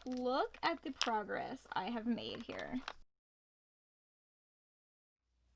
look at the progress I have made here.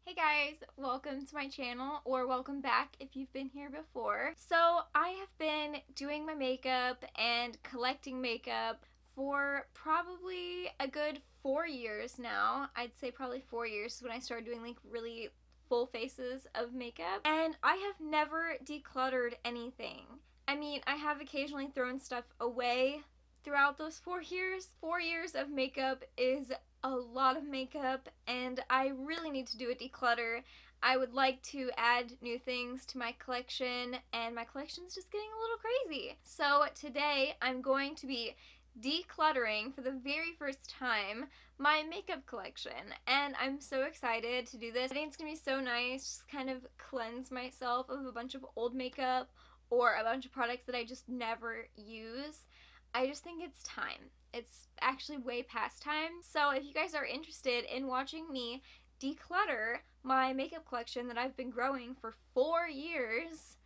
Hey guys, welcome to my channel, or welcome back if you've been here before. So I have been doing my makeup and collecting makeup for probably a good 4 years now. I'd say probably 4 years when I started doing like really full faces of makeup, and I have never decluttered anything. I mean, I have occasionally thrown stuff away throughout those 4 years. 4 years of makeup is a lot of makeup, and I really need to do a declutter. I would like to add new things to my collection, and my collection's just getting a little crazy. So today I'm going to be decluttering for the very first time my makeup collection, and I'm so excited to do this. I think it's gonna be so nice, just kind of cleanse myself of a bunch of old makeup or a bunch of products that I just never use. I just think it's time. It's actually way past time. So if you guys are interested in watching me declutter my makeup collection that I've been growing for 4 years,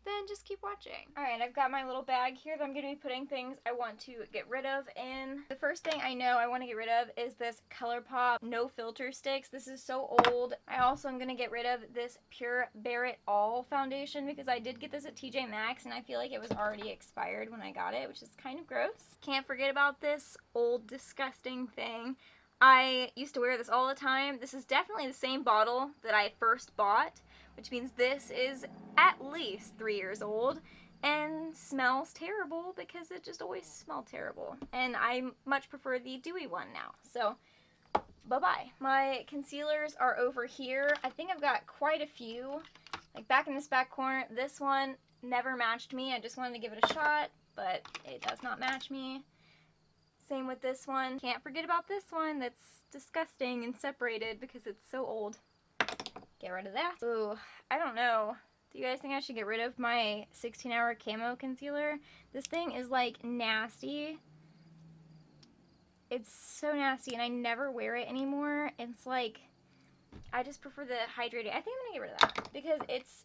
then just keep watching. Alright, I've got my little bag here that I'm going to be putting things I want to get rid of in. The first thing I know I want to get rid of is this ColourPop No Filter Sticks. This is so old. I also am going to get rid of this Pure Bare It All foundation because I did get this at TJ Maxx and I feel like it was already expired when I got it, which is kind of gross. Can't forget about this old disgusting thing. I used to wear this all the time. This is definitely the same bottle that I first bought, which means this is at least 3 years old and smells terrible because it just always smelled terrible. And I much prefer the dewy one now. So, bye-bye. My concealers are over here. I think I've got quite a few. Like back in this back corner, this one never matched me. I just wanted to give it a shot, but it does not match me. Same with this one. Can't forget about this one that's disgusting and separated because it's so old. Get rid of that. Ooh, I don't know. Do you guys think I should get rid of my 16-hour camo concealer? This thing is like nasty. It's so nasty and I never wear it anymore. It's like, I just prefer the hydrated. I think I'm gonna get rid of that because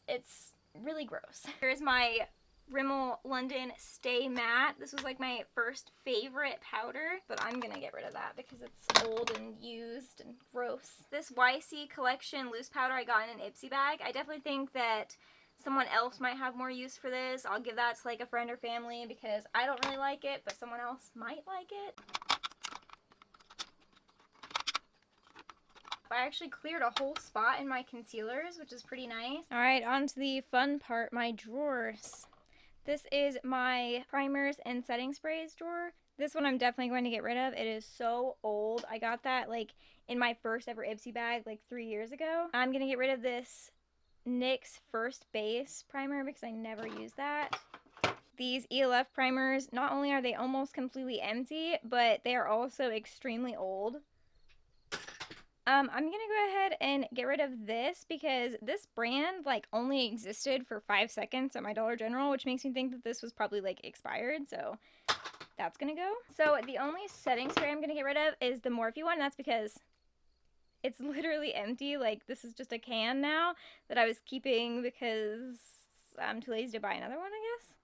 it's really gross. Here's my Rimmel London Stay Matte. This was like my first favorite powder, but I'm gonna get rid of that because it's old and used and gross. This YC Collection loose powder I got in an Ipsy bag. I definitely think that someone else might have more use for this. I'll give that to like a friend or family because I don't really like it, but someone else might like it. I actually cleared a whole spot in my concealers, which is pretty nice. Alright, on to the fun part, my drawers. This is my primers and setting sprays drawer. This one I'm definitely going to get rid of. It is so old. I got that like in my first ever Ipsy bag like 3 years ago. I'm going to get rid of this NYX First Base primer because I never use that. These ELF primers, not only are they almost completely empty, but they are also extremely old. I'm gonna go ahead and get rid of this because this brand like only existed for 5 seconds at my Dollar General, which makes me think that this was probably like expired, so that's gonna go. So the only setting spray I'm gonna get rid of is the Morphe one. That's because it's literally empty. Like this is just a can now that I was keeping because I'm too lazy to buy another one, I guess.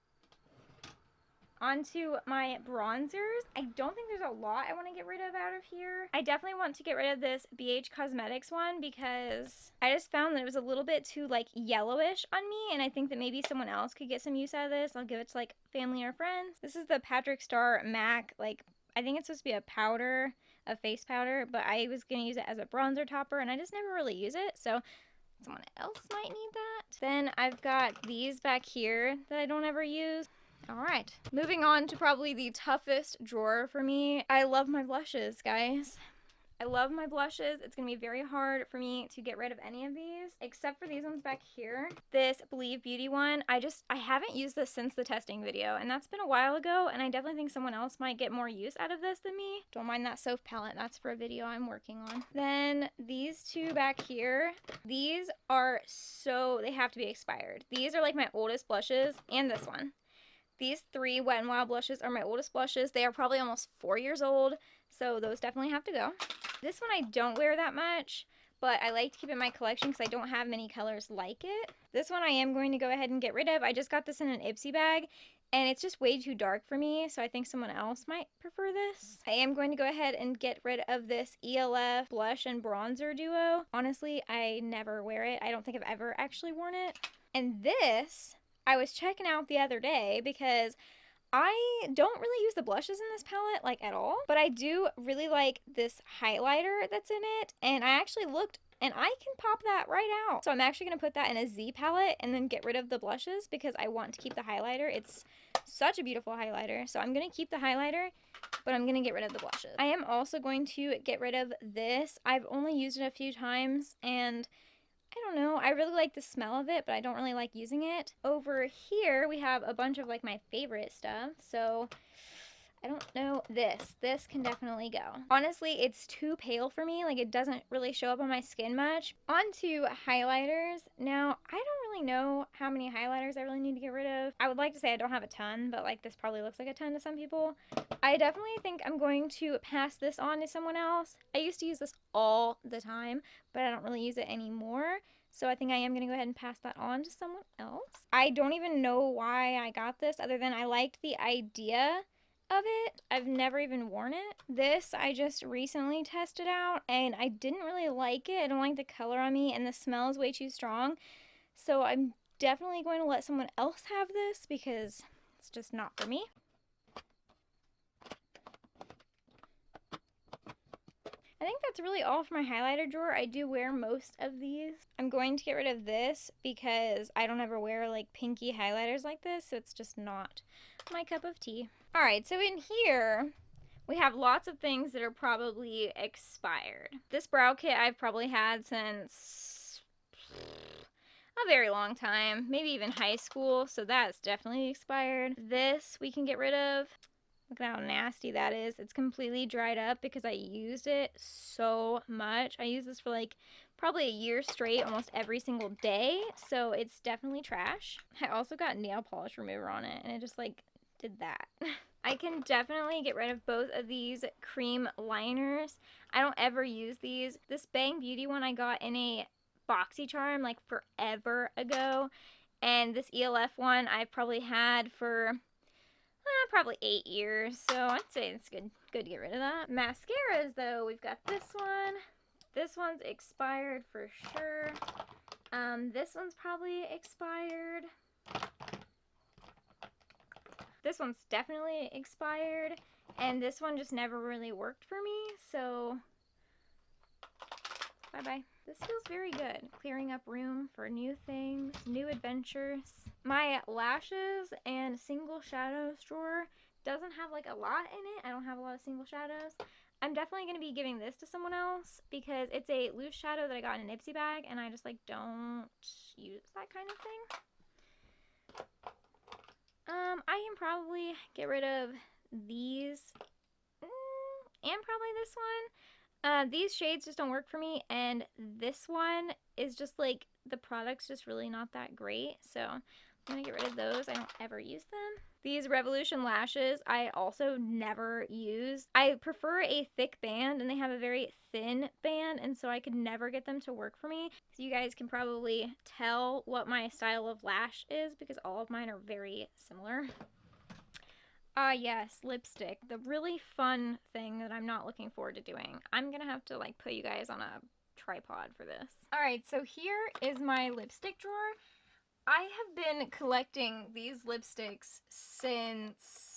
Onto my bronzers. I don't think there's a lot I want to get rid of out of here. I definitely want to get rid of this BH Cosmetics one because I just found that it was a little bit too like yellowish on me, and I think that maybe someone else could get some use out of this. I'll give it to like family or friends. This is the Patrick Star MAC, like I think it's supposed to be a powder, a face powder, but I was going to use it as a bronzer topper and I just never really use it, so someone else might need that. Then I've got these back here that I don't ever use. Alright, moving on to probably the toughest drawer for me. I love my blushes, guys. I love my blushes. It's going to be very hard for me to get rid of any of these, except for these ones back here. This Believe Beauty one, I haven't used this since the testing video, and that's been a while ago, and I definitely think someone else might get more use out of this than me. Don't mind that Soph palette. That's for a video I'm working on. Then these two back here, these are they have to be expired. These are like my oldest blushes, and this one. These 3 Wet n Wild blushes are my oldest blushes. They are probably almost 4 years old, so those definitely have to go. This one I don't wear that much, but I like to keep it in my collection because I don't have many colors like it. This one I am going to go ahead and get rid of. I just got this in an Ipsy bag, and it's just way too dark for me, so I think someone else might prefer this. I am going to go ahead and get rid of this ELF blush and bronzer duo. Honestly, I never wear it. I don't think I've ever actually worn it. And this, I was checking out the other day because I don't really use the blushes in this palette, like, at all. But I do really like this highlighter that's in it. And I actually looked, and I can pop that right out. So I'm actually going to put that in a Z palette and then get rid of the blushes because I want to keep the highlighter. It's such a beautiful highlighter. So I'm going to keep the highlighter, but I'm going to get rid of the blushes. I am also going to get rid of this. I've only used it a few times, and I don't know, I really like the smell of it, but I don't really like using it. Over here, we have a bunch of, like, my favorite stuff. So I don't know, this can definitely go. Honestly, it's too pale for me. Like, it doesn't really show up on my skin much. On to highlighters. Now, I don't really know how many highlighters I really need to get rid of. I would like to say I don't have a ton, but, like, this probably looks like a ton to some people. I definitely think I'm going to pass this on to someone else. I used to use this all the time, but I don't really use it anymore. So I think I am going to go ahead and pass that on to someone else. I don't even know why I got this other than I liked the idea of it. I've never even worn it. This I just recently tested out and I didn't really like it. I don't like the color on me and the smell is way too strong. So I'm definitely going to let someone else have this because it's just not for me. I think that's really all for my highlighter drawer. I do wear most of these. I'm going to get rid of this because I don't ever wear, like, pinky highlighters like this, so it's just not my cup of tea. Alright, so in here, we have lots of things that are probably expired. This brow kit I've probably had since a very long time, maybe even high school, so that's definitely expired. This we can get rid of. Look at how nasty that is. It's completely dried up because I used it so much. I used this for, like, probably a year straight, almost every single day, so it's definitely trash. I also got nail polish remover on it, and it just, like, did that. I can definitely get rid of both of these cream liners. I don't ever use these. This Bang Beauty one I got in a BoxyCharm, like, forever ago, and this ELF one I've probably had for probably 8 years, so I'd say it's good to get rid of that. Mascaras, though, we've got this one. This one's expired for sure. This one's probably expired. This one's definitely expired, and this one just never really worked for me, so bye-bye. This feels very good. Clearing up room for new things, new adventures. My lashes and single shadows drawer doesn't have, like, a lot in it. I don't have a lot of single shadows. I'm definitely going to be giving this to someone else because it's a loose shadow that I got in an Ipsy bag and I just, like, don't use that kind of thing. I can probably get rid of these and probably this one. These shades just don't work for me, and this one is just, like, the product's just really not that great, so I'm gonna get rid of those. I don't ever use them. These Revolution lashes I also never use. I prefer a thick band, and they have a very thin band, and so I could never get them to work for me. So you guys can probably tell what my style of lash is because all of mine are very similar. Yes, lipstick. The really fun thing that I'm not looking forward to doing. I'm gonna have to, like, put you guys on a tripod for this. Alright, so here is my lipstick drawer. I have been collecting these lipsticks since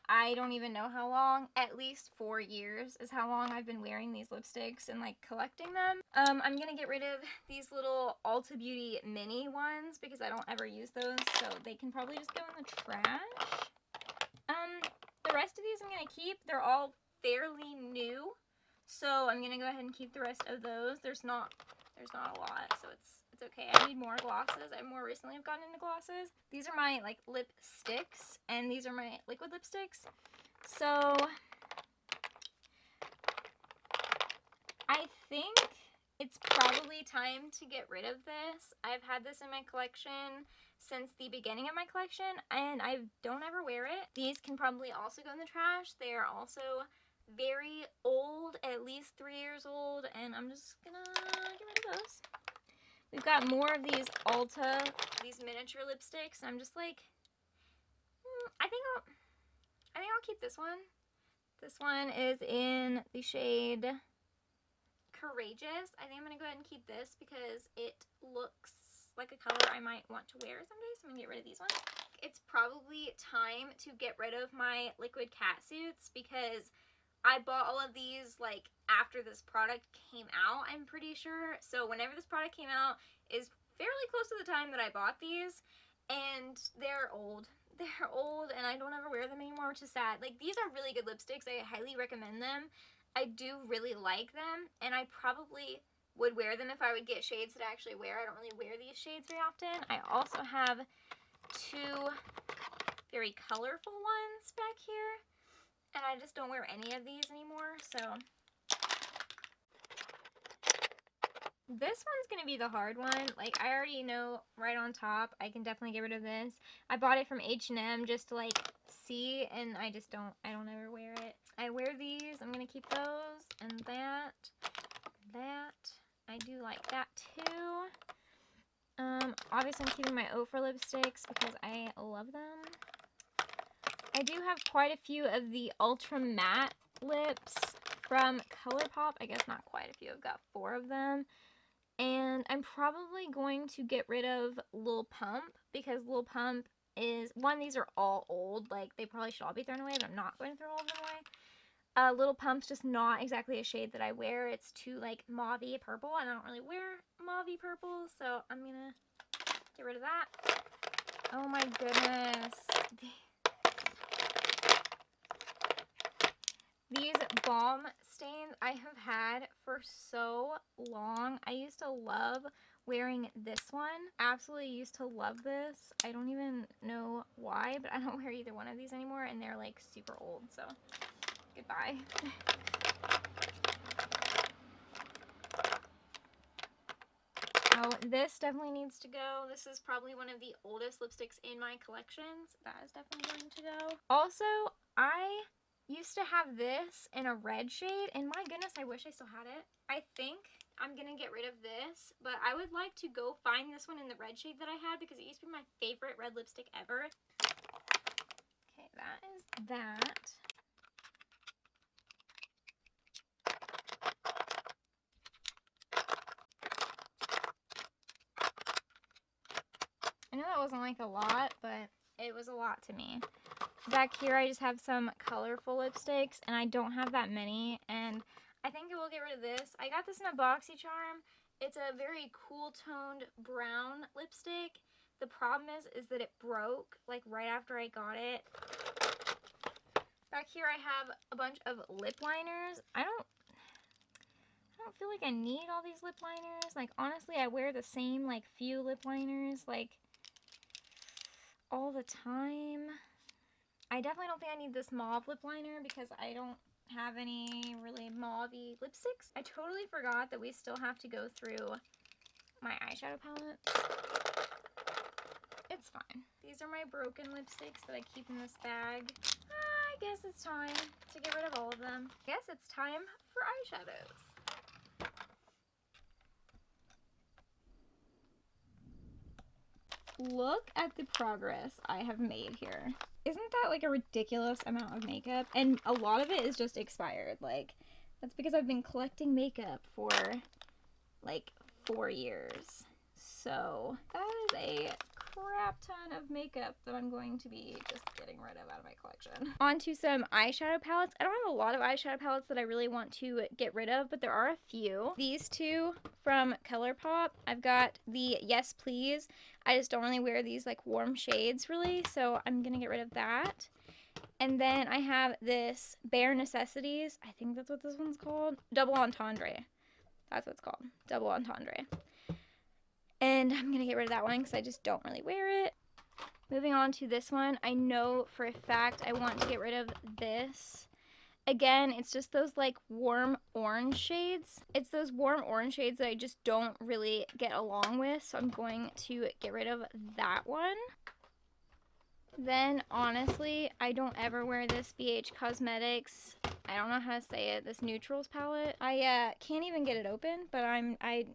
I don't even know how long. At least 4 years is how long I've been wearing these lipsticks and, like, collecting them. I'm gonna get rid of these little Ulta Beauty mini ones because I don't ever use those, so they can probably just go in the trash. The rest of these I'm gonna keep. They're all fairly new, so I'm gonna go ahead and keep the rest of those. There's not a lot, so it's okay. I need more glosses. I more recently have gotten into glosses. These are my, like, lip sticks, and these are my liquid lipsticks. So I think it's probably time to get rid of this. I've had this in my collection since the beginning of my collection, and I don't ever wear it. These can probably also go in the trash. They are also very old, at least 3 years old, and I'm just gonna get rid of those. We've got more of these Ulta, these miniature lipsticks, and I'm just like, I think I'll keep this one. This one is in the shade Courageous. I think I'm going to go ahead and keep this because it looks like a color I might want to wear someday, so I'm going to get rid of these ones. It's probably time to get rid of my liquid cat suits because I bought all of these like after this product came out, I'm pretty sure. So whenever this product came out is fairly close to the time that I bought these, and they're old. They're old and I don't ever wear them anymore, which is sad. Like, these are really good lipsticks. I highly recommend them. I do really like them, and I probably would wear them if I would get shades that I actually wear. I don't really wear these shades very often. I also have two very colorful ones back here, and I just don't wear any of these anymore, so this one's gonna be the hard one. Like, I already know right on top I can definitely get rid of this. I bought it from H&M just to like see, and I don't ever wear it. I wear these. I'm gonna keep those and that. I do like that too. Obviously I'm keeping my Ofra lipsticks because I love them. I do have quite a few of the ultra matte lips from ColourPop. I guess not quite a few. I've got 4 of them. And I'm probably going to get rid of Lil Pump because Lil Pump is, one, these are all old. Like, they probably should all be thrown away, but I'm not going to throw all of them away. Lil Pump's just not exactly a shade that I wear. It's too, like, mauve-y purple, and I don't really wear mauve-y purple, so I'm gonna get rid of that. Oh my goodness. These balm stains I have had for so long. I used to love wearing this one. Absolutely used to love this. I don't even know why, but I don't wear either one of these anymore, and they're like super old, so goodbye. Oh, this definitely needs to go. This is probably one of the oldest lipsticks in my collections. That is definitely going to go. Also, I used to have this in a red shade, and my goodness, I wish I still had it. I think I'm gonna get rid of this, but I would like to go find this one in the red shade that I had because it used to be my favorite red lipstick ever. Okay, that is that. I know that wasn't like a lot, but it was a lot to me. Back here I just have some colorful lipsticks, and I don't have that many, and I think I will get rid of this. I got this in a BoxyCharm. It's a very cool toned brown lipstick. The problem is that it broke like right after I got it. Back here I have a bunch of lip liners. I don't feel like I need all these lip liners. Like, honestly, I wear the same like few lip liners like all the time. I definitely don't think I need this mauve lip liner because I don't have any really mauve-y lipsticks. I totally forgot that we still have to go through my eyeshadow palette. It's fine. These are my broken lipsticks that I keep in this bag. I guess it's time to get rid of all of them. I guess it's time for eyeshadows. Look at the progress I have made here. Isn't that like a ridiculous amount of makeup? And a lot of it is just expired. Like, that's because I've been collecting makeup for like 4 years. So that is a crap ton of makeup that I'm going to be just getting rid of out of my collection. On to some eyeshadow palettes. I don't have a lot of eyeshadow palettes that I really want to get rid of, but there are a few. These two from ColourPop. I've got the Yes Please. I just don't really wear these like warm shades really, so I'm gonna get rid of that. And then I have this Bare Necessities. I think that's what this one's called. Double Entendre. That's what it's called. Double Entendre. And I'm going to get rid of that one because I just don't really wear it. Moving on to this one. I know for a fact I want to get rid of this. Again, it's just those like warm orange shades. It's those warm orange shades that I just don't really get along with. So I'm going to get rid of that one. Then, honestly, I don't ever wear this BH Cosmetics, I don't know how to say it, this Neutrals palette. I can't even get it open, but I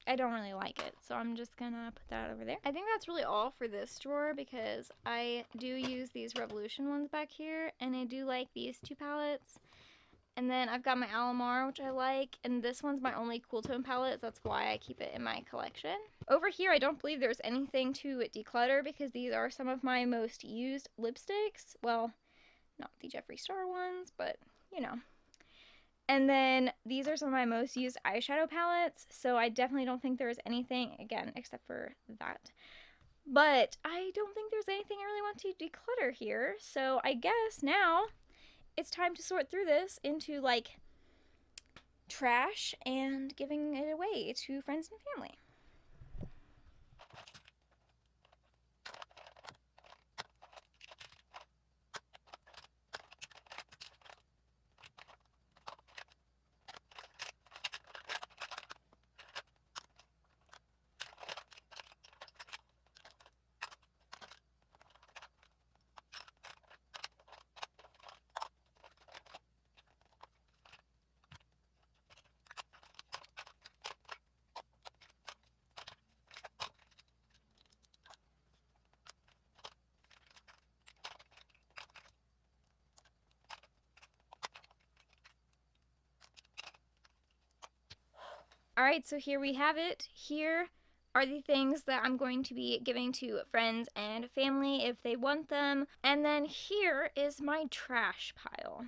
I don't really like it, so I'm just gonna put that over there. I think that's really all for this drawer because I do use these Revolution ones back here, and I do like these two palettes. And then I've got my Alamar, which I like, and this one's my only cool tone palette, so that's why I keep it in my collection. Over here, I don't believe there's anything to declutter because these are some of my most used lipsticks. Well, not the Jeffree Star ones, but you know. And then these are some of my most used eyeshadow palettes, so I definitely don't think there's anything, again, except for that. But I don't think there's anything I really want to declutter here, so I guess now it's time to sort through this into, like, trash and giving it away to friends and family. Alright, so here we have it. Here are the things that I'm going to be giving to friends and family if they want them. And then here is my trash pile.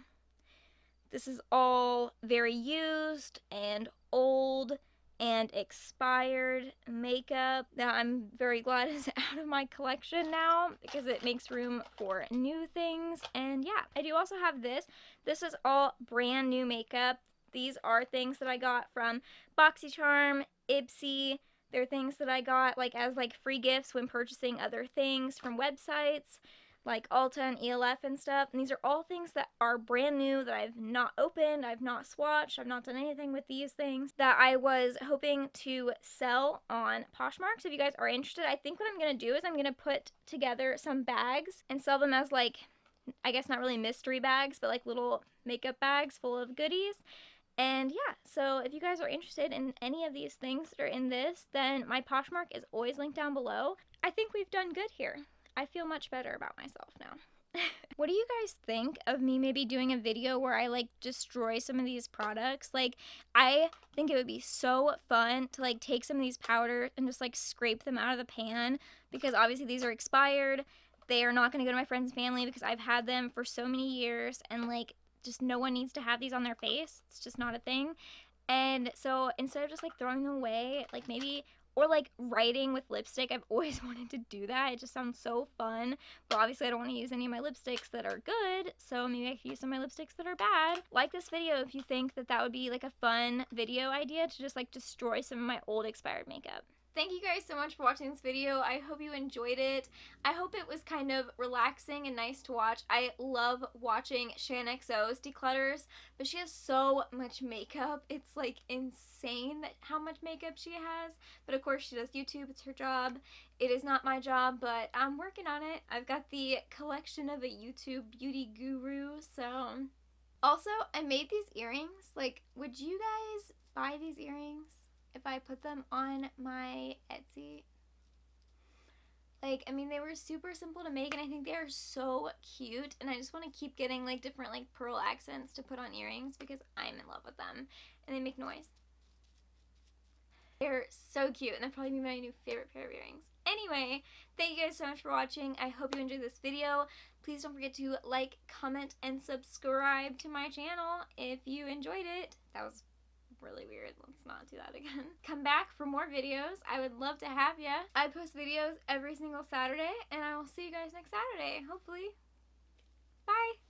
This is all very used and old and expired makeup that I'm very glad is out of my collection now because it makes room for new things. And yeah, I do also have this. This is all brand new makeup. These are things that I got from BoxyCharm, Ipsy. They're things that I got like as like free gifts when purchasing other things from websites like Ulta and ELF and stuff. And these are all things that are brand new that I've not opened, I've not swatched, I've not done anything with these things that I was hoping to sell on Poshmark. So if you guys are interested, I think what I'm going to do is I'm going to put together some bags and sell them as like, I guess not really mystery bags, but like little makeup bags full of goodies. And yeah, so if you guys are interested in any of these things that are in this, then my Poshmark is always linked down below. I think we've done good here. I feel much better about myself now. What do you guys think of me maybe doing a video where I like destroy some of these products? Like, I think it would be so fun to like take some of these powders and just like scrape them out of the pan because obviously these are expired. They are not going to go to my friends and family because I've had them for so many years and like just no one needs to have these on their face. It's just not a thing. And so instead of just like throwing them away, like maybe, or like writing with lipstick, I've always wanted to do that. It just sounds so fun. But obviously I don't want to use any of my lipsticks that are good, so maybe I could use some of my lipsticks that are bad. Like this video if you think that that would be like a fun video idea to just like destroy some of my old expired makeup. Thank you guys so much for watching this video. I hope you enjoyed it. I hope it was kind of relaxing and nice to watch. I love watching ShanXO's declutters, but she has so much makeup. It's like insane how much makeup she has. But of course she does YouTube. It's her job. It is not my job, but I'm working on it. I've got the collection of a YouTube beauty guru, so. Also, I made these earrings. Like, would you guys buy these earrings if I put them on my Etsy? Like, I mean, they were super simple to make and I think they are so cute, and I just want to keep getting like different like pearl accents to put on earrings because I'm in love with them and they make noise. They're so cute and they'll probably be my new favorite pair of earrings. Anyway, thank you guys so much for watching. I hope you enjoyed this video. Please don't forget to like, comment, and subscribe to my channel if you enjoyed it. That was really weird. Let's not do that again. Come back for more videos. I would love to have ya. I post videos every single Saturday, and I will see you guys next Saturday, hopefully. Bye!